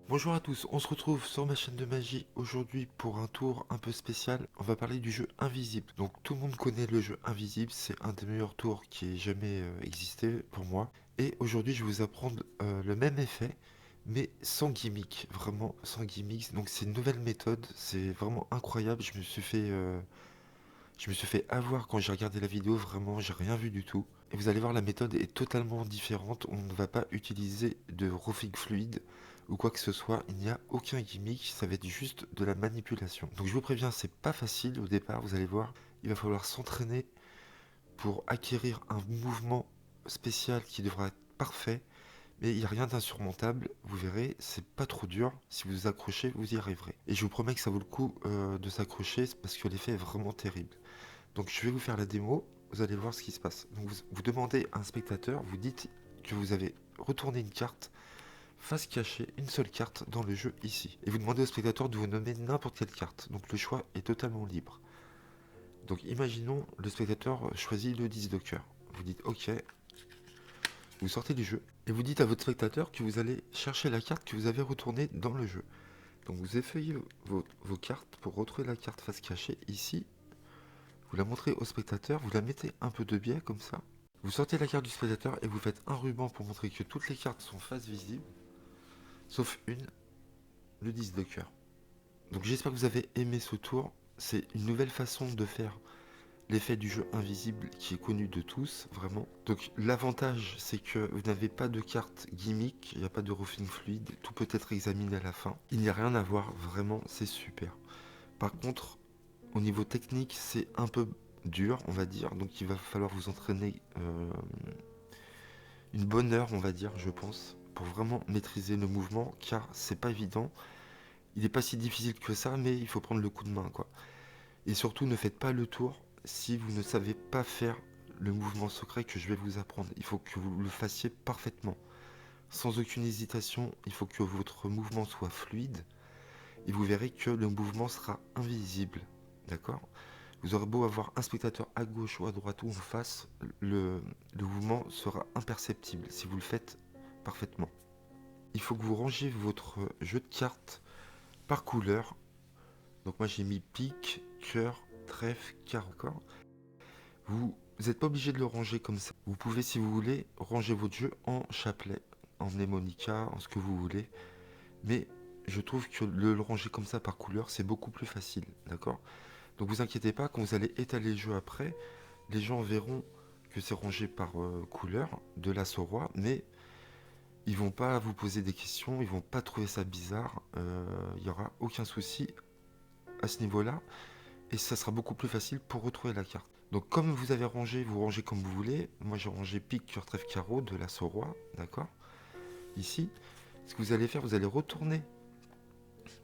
Bonjour à tous, on se retrouve sur ma chaîne de magie aujourd'hui pour un tour un peu spécial. On va parler du jeu Invisible. Donc tout le monde connaît le jeu Invisible, c'est un des meilleurs tours qui ait jamais existé pour moi. Et aujourd'hui je vais vous apprendre le même effet, mais sans gimmick, vraiment sans gimmick. Donc c'est une nouvelle méthode, c'est vraiment incroyable. Je me suis fait avoir quand j'ai regardé la vidéo, vraiment j'ai rien vu du tout. Et vous allez voir, la méthode est totalement différente. On ne va pas utiliser de roughing fluide ou quoi que ce soit. Il n'y a aucun gimmick, ça va être juste de la manipulation. Donc je vous préviens, c'est pas facile au départ, vous allez voir. Il va falloir s'entraîner pour acquérir un mouvement spécial qui devra être parfait. Mais il n'y a rien d'insurmontable, vous verrez, c'est pas trop dur. Si vous vous accrochez, vous y arriverez. Et je vous promets que ça vaut le coup de s'accrocher parce que l'effet est vraiment terrible. Donc je vais vous faire la démo, vous allez voir ce qui se passe. Donc vous demandez à un spectateur, vous dites que vous avez retourné une carte face cachée, une seule carte dans le jeu ici. Et vous demandez au spectateur de vous nommer n'importe quelle carte. Donc le choix est totalement libre. Donc imaginons le spectateur choisit le 10 de cœur. Vous dites OK, vous sortez du jeu et vous dites à votre spectateur que vous allez chercher la carte que vous avez retournée dans le jeu. Donc vous effeuillez vos cartes pour retrouver la carte face cachée ici. Vous la montrez au spectateur, vous la mettez un peu de biais comme ça. Vous sortez la carte du spectateur et vous faites un ruban pour montrer que toutes les cartes sont face visible, sauf une, le 10 de cœur. Donc j'espère que vous avez aimé ce tour. C'est une nouvelle façon de faire l'effet du jeu invisible qui est connu de tous, vraiment. Donc l'avantage, c'est que vous n'avez pas de carte gimmick, il n'y a pas de roughing fluide, tout peut être examiné à la fin. Il n'y a rien à voir, vraiment, c'est super. Par contre, au niveau technique, c'est un peu dur, on va dire. Donc il va falloir vous entraîner une bonne heure, on va dire, je pense, pour vraiment maîtriser le mouvement, car c'est pas évident. Il n'est pas si difficile que ça, mais il faut prendre le coup de main, quoi. Et surtout, ne faites pas le tour si vous ne savez pas faire le mouvement secret que je vais vous apprendre. Il faut que vous le fassiez parfaitement. Sans aucune hésitation, il faut que votre mouvement soit fluide, et vous verrez que le mouvement sera invisible. D'accord? Vous aurez beau avoir un spectateur à gauche ou à droite ou en face, le mouvement sera imperceptible si vous le faites parfaitement. Il faut que vous rangiez votre jeu de cartes par couleur. Donc moi j'ai mis pique, cœur, trèfle, carreau. Vous n'êtes pas obligé de le ranger comme ça. Vous pouvez, si vous voulez, ranger votre jeu en chapelet, en mnémonica, en ce que vous voulez. Mais je trouve que le ranger comme ça par couleur, c'est beaucoup plus facile. D'accord? Donc vous inquiétez pas, quand vous allez étaler le jeu après, les gens verront que c'est rangé par couleur de l'as au roi, mais ils vont pas vous poser des questions, ils vont pas trouver ça bizarre, il n'y aura aucun souci à ce niveau-là, et ça sera beaucoup plus facile pour retrouver la carte. Donc comme vous avez rangé, vous rangez comme vous voulez. Moi j'ai rangé pique, cœur, trèfle, carreau de l'as au roi, d'accord? Ici, ce que vous allez faire, vous allez retourner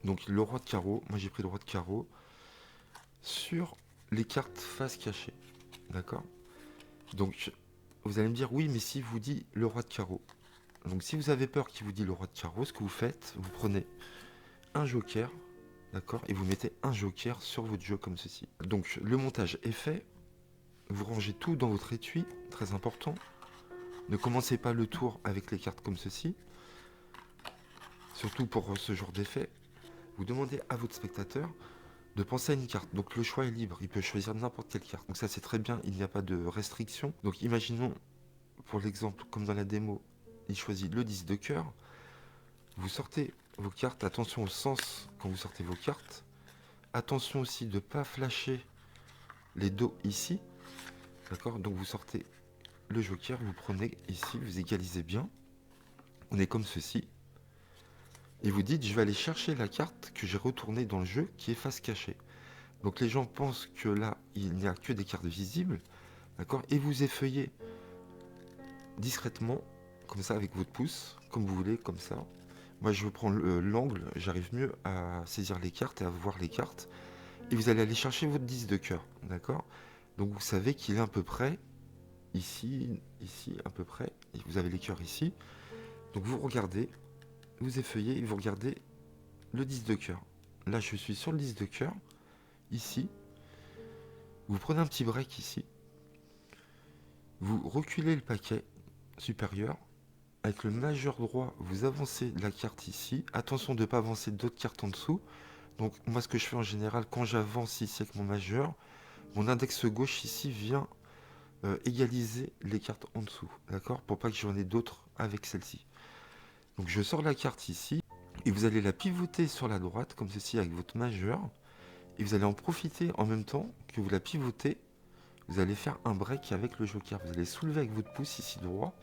donc le roi de carreau, moi j'ai pris le roi de carreau, sur les cartes face cachée, d'accord? Donc vous allez me dire, oui mais si vous dit le roi de carreau. Donc si vous avez peur qu'il vous dit le roi de carreau, ce que vous faites, vous prenez un joker, d'accord, et vous mettez un joker sur votre jeu comme ceci. Donc le montage est fait, vous rangez tout dans votre étui, très important. Ne commencez pas le tour avec les cartes comme ceci, surtout pour ce genre d'effet. Vous demandez à votre spectateur de penser à une carte. Donc le choix est libre, il peut choisir n'importe quelle carte. Donc ça c'est très bien, il n'y a pas de restriction. Donc imaginons, pour l'exemple, comme dans la démo, il choisit le 10 de cœur. Vous sortez vos cartes, attention au sens quand vous sortez vos cartes. Attention aussi de ne pas flasher les dos ici. D'accord? Donc vous sortez le joker, vous prenez ici, vous égalisez bien. On est comme ceci. Et vous dites, je vais aller chercher la carte que j'ai retournée dans le jeu qui est face cachée. Donc les gens pensent que là, il n'y a que des cartes visibles. D'accord? Et vous effeuillez discrètement, comme ça, avec votre pouce, comme vous voulez, comme ça. Moi, je prends l'angle, j'arrive mieux à saisir les cartes et à voir les cartes. Et vous allez aller chercher votre 10 de cœur. D'accord? Donc vous savez qu'il est à peu près ici, ici, à peu près. Et vous avez les cœurs ici. Donc vous regardez, vous effeuillez et vous regardez le 10 de cœur. Là, je suis sur le 10 de cœur, ici. Vous prenez un petit break ici. Vous reculez le paquet supérieur avec le majeur droit, vous avancez la carte ici. Attention de ne pas avancer d'autres cartes en dessous. Donc moi ce que je fais en général, quand j'avance ici avec mon majeur, mon index gauche ici vient égaliser les cartes en dessous, d'accord? Pour pas que j'en ai d'autres avec celle-ci. Donc je sors la carte ici, et vous allez la pivoter sur la droite, comme ceci avec votre majeur, et vous allez en profiter en même temps que vous la pivotez, vous allez faire un break avec le joker. Vous allez soulever avec votre pouce ici droit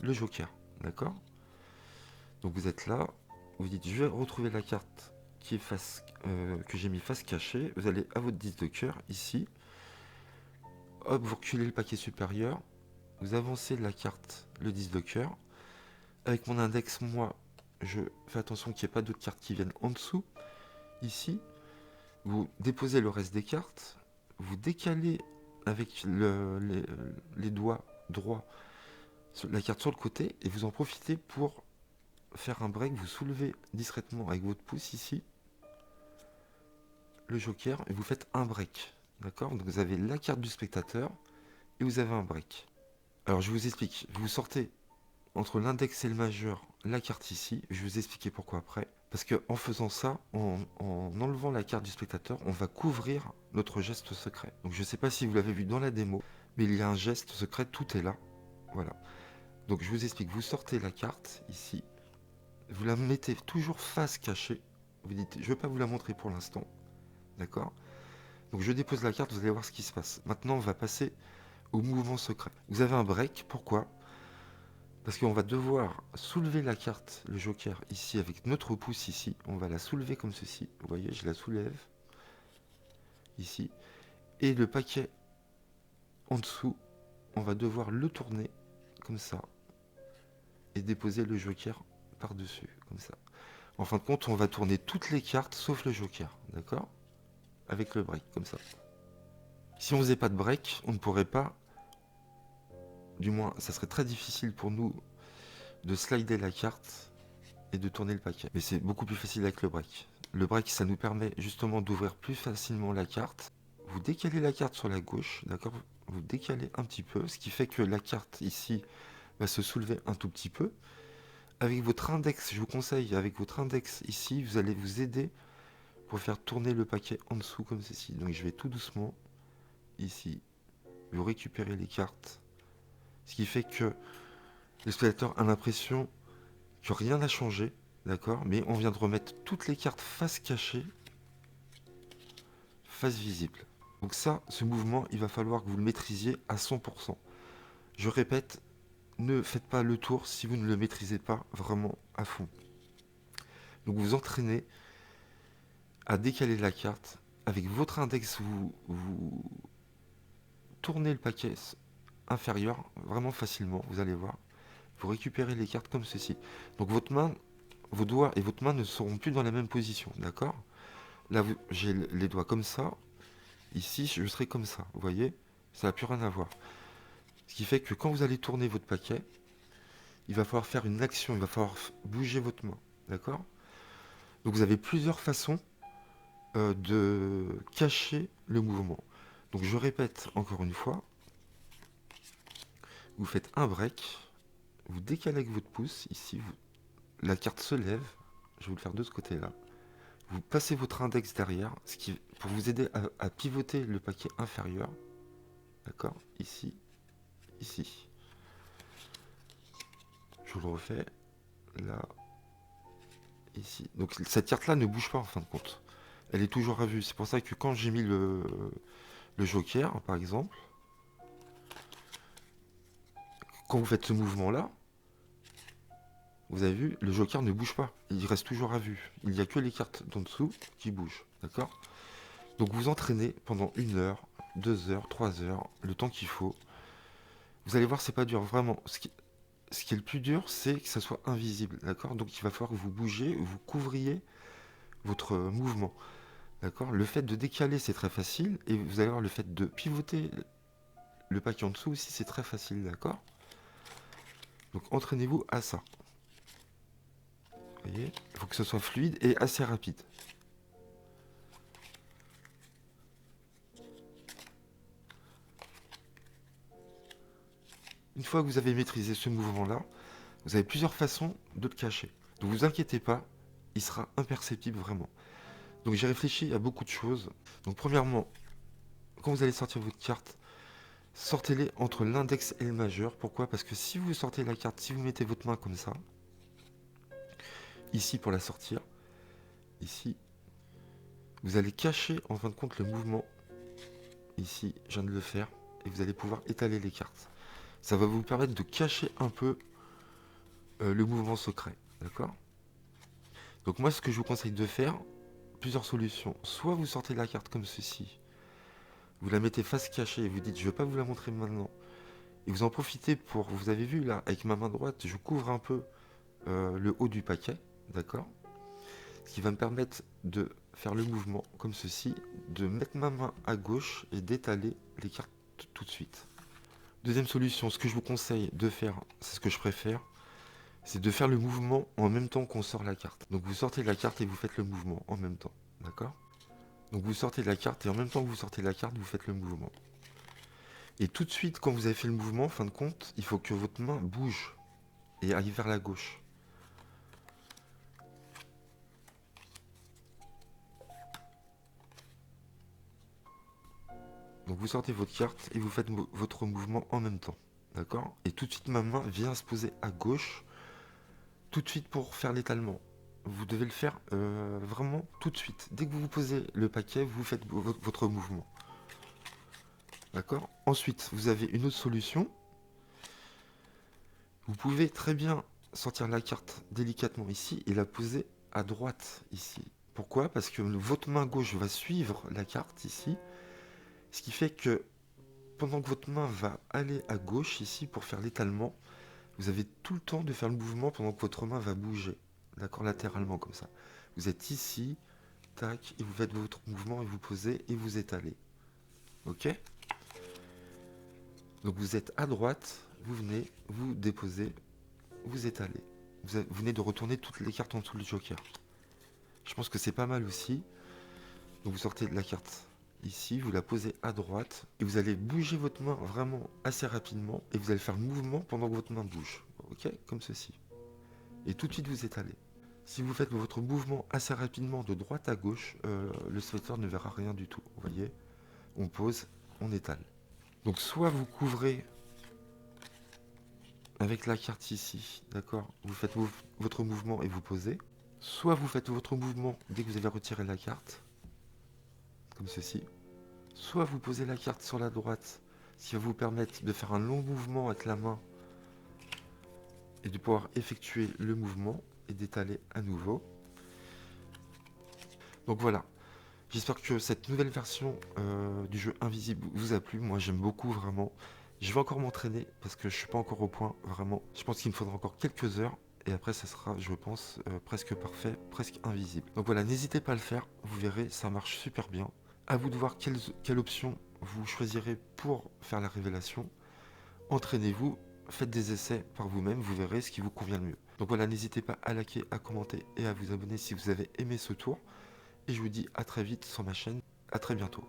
le joker, d'accord? Donc vous êtes là, vous dites je vais retrouver la carte qui est face, que j'ai mis face cachée, vous allez à votre 10 de cœur ici, hop, vous reculez le paquet supérieur, vous avancez la carte, le 10 de cœur, avec mon index, moi, je fais attention qu'il n'y ait pas d'autres cartes qui viennent en dessous, ici, vous déposez le reste des cartes, vous décalez avec les doigts droits la carte sur le côté, et vous en profitez pour faire un break, vous soulevez discrètement avec votre pouce ici, le joker, et vous faites un break, d'accord? Donc vous avez la carte du spectateur, et vous avez un break. Alors je vous explique, vous sortez entre l'index et le majeur la carte ici, je vais vous expliquer pourquoi après. Parce que en faisant ça, en enlevant la carte du spectateur, on va couvrir notre geste secret. Donc je ne sais pas si vous l'avez vu dans la démo, mais il y a un geste secret, tout est là. Voilà. Donc je vous explique, vous sortez la carte ici, vous la mettez toujours face cachée. Vous dites, je ne vais pas vous la montrer pour l'instant. D'accord? Donc je dépose la carte, vous allez voir ce qui se passe. Maintenant, on va passer au mouvement secret. Vous avez un break, pourquoi? Parce qu'on va devoir soulever la carte, le joker, ici, avec notre pouce ici. On va la soulever comme ceci. Vous voyez, je la soulève. Ici. Et le paquet en dessous, on va devoir le tourner comme ça. Et déposer le joker par-dessus, comme ça. En fin de compte, on va tourner toutes les cartes, sauf le joker. D'accord? Avec le break, comme ça. Si on faisait pas de break, on ne pourrait pas... Du moins, ça serait très difficile pour nous de slider la carte et de tourner le paquet. Mais c'est beaucoup plus facile avec le break. Le break, ça nous permet justement d'ouvrir plus facilement la carte. Vous décalez la carte sur la gauche, d'accord? Vous décalez un petit peu, ce qui fait que la carte ici va se soulever un tout petit peu. Avec votre index, je vous conseille, avec votre index ici, vous allez vous aider pour faire tourner le paquet en dessous comme ceci. Donc je vais tout doucement, ici, vous récupérez les cartes. Ce qui fait que le spectateur a l'impression que rien n'a changé, d'accord? Mais on vient de remettre toutes les cartes face cachée, face visible. Donc ça, ce mouvement, il va falloir que vous le maîtrisiez à 100%. Je répète, ne faites pas le tour si vous ne le maîtrisez pas vraiment à fond. Donc vous entraînez à décaler la carte. Avec votre index, vous tournez le paquet inférieur vraiment facilement, vous allez voir. Vous récupérez les cartes comme ceci. Donc votre main, vos doigts et votre main ne seront plus dans la même position, d'accord? Là, j'ai les doigts comme ça. Ici, je serai comme ça, vous voyez? Ça n'a plus rien à voir. Ce qui fait que quand vous allez tourner votre paquet, il va falloir faire une action, il va falloir bouger votre main, d'accord? Donc vous avez plusieurs façons de cacher le mouvement. Donc je répète encore une fois, vous faites un break, vous décalez avec votre pouce, ici, la carte se lève, je vais vous le faire de ce côté-là. Vous passez votre index derrière, pour vous aider à pivoter le paquet inférieur, d'accord? Ici, ici. Je vous le refais, là, ici. Donc cette carte-là ne bouge pas en fin de compte. Elle est toujours à vue. C'est pour ça que quand j'ai mis le joker, par exemple, quand vous faites ce mouvement-là, vous avez vu, le joker ne bouge pas. Il reste toujours à vue. Il n'y a que les cartes d'en dessous qui bougent. D'accord? Donc vous entraînez pendant 1 heure, 2 heures, 3 heures, le temps qu'il faut. Vous allez voir, c'est pas dur. Vraiment, ce qui est le plus dur, c'est que ça soit invisible. D'accord? Donc il va falloir que vous bougiez, vous couvriez votre mouvement. D'accord? Le fait de décaler, c'est très facile. Et vous allez voir, le fait de pivoter le paquet en dessous aussi, c'est très facile. D'accord? Donc entraînez-vous à ça. Vous voyez? Il faut que ce soit fluide et assez rapide. Une fois que vous avez maîtrisé ce mouvement-là, Vous avez plusieurs façons de le cacher. Donc vous inquiétez pas, il sera imperceptible vraiment. Donc j'ai réfléchi à beaucoup de choses. Donc premièrement, quand vous allez sortir votre carte, sortez-les entre l'index et le majeur. Pourquoi? Parce que si vous sortez la carte, si vous mettez votre main comme ça, ici pour la sortir, ici, vous allez cacher en fin de compte le mouvement. Ici, je viens de le faire. Et vous allez pouvoir étaler les cartes. Ça va vous permettre de cacher un peu le mouvement secret. D'accord? Donc moi, ce que je vous conseille de faire, plusieurs solutions. Soit vous sortez la carte comme ceci, vous la mettez face cachée et vous dites je ne vais pas vous la montrer maintenant. Et vous en profitez pour, vous avez vu là, avec ma main droite, je couvre un peu le haut du paquet, d'accord? Ce qui va me permettre de faire le mouvement comme ceci, de mettre ma main à gauche et d'étaler les cartes tout de suite. Deuxième solution, ce que je vous conseille de faire, c'est ce que je préfère, c'est de faire le mouvement en même temps qu'on sort la carte. Donc vous sortez la carte et vous faites le mouvement en même temps, d'accord? Donc vous sortez la carte et en même temps que vous sortez la carte, vous faites le mouvement. Et tout de suite, quand vous avez fait le mouvement, en fin de compte, il faut que votre main bouge et aille vers la gauche. Donc vous sortez votre carte et vous faites votre mouvement en même temps. D'accord? Et tout de suite, ma main vient se poser à gauche, tout de suite pour faire l'étalement. Vous devez le faire vraiment tout de suite. Dès que vous posez le paquet, vous faites votre mouvement. D'accord? Ensuite, vous avez une autre solution. Vous pouvez très bien sortir la carte délicatement ici et la poser à droite ici. Pourquoi? Parce que votre main gauche va suivre la carte ici. Ce qui fait que pendant que votre main va aller à gauche ici pour faire l'étalement, vous avez tout le temps de faire le mouvement pendant que votre main va bouger. D'accord? Latéralement comme ça. Vous êtes ici, tac, et vous faites votre mouvement et vous posez et vous étalez. Ok? Donc vous êtes à droite, vous venez, vous déposez, vous étalez. Vous venez de retourner toutes les cartes en dessous du joker. Je pense que c'est pas mal aussi. Donc vous sortez de la carte ici, vous la posez à droite et vous allez bouger votre main vraiment assez rapidement et vous allez faire le mouvement pendant que votre main bouge. Ok? Comme ceci. Et tout de suite vous étalez. Si vous faites votre mouvement assez rapidement de droite à gauche, le spectateur ne verra rien du tout. Vous voyez? On pose, on étale. Donc soit vous couvrez avec la carte ici, d'accord? Vous faites votre mouvement et vous posez. Soit vous faites votre mouvement dès que vous avez retiré la carte, comme ceci. Soit vous posez la carte sur la droite, ce qui va vous permettre de faire un long mouvement avec la main et de pouvoir effectuer le mouvement et d'étaler à nouveau. Donc voilà, j'espère que cette nouvelle version du jeu Invisible vous a plu. Moi j'aime beaucoup vraiment. Je vais encore m'entraîner parce que je suis pas encore au point vraiment. Je pense qu'il me faudra encore quelques heures et après ça sera, je pense, presque parfait, presque invisible. Donc voilà, n'hésitez pas à le faire, vous verrez, ça marche super bien. À vous de voir quelle option vous choisirez pour faire la révélation. Entraînez-vous, faites des essais par vous-même, vous verrez ce qui vous convient le mieux. Donc voilà, n'hésitez pas à liker, à commenter et à vous abonner si vous avez aimé ce tour. Et je vous dis à très vite sur ma chaîne. À très bientôt.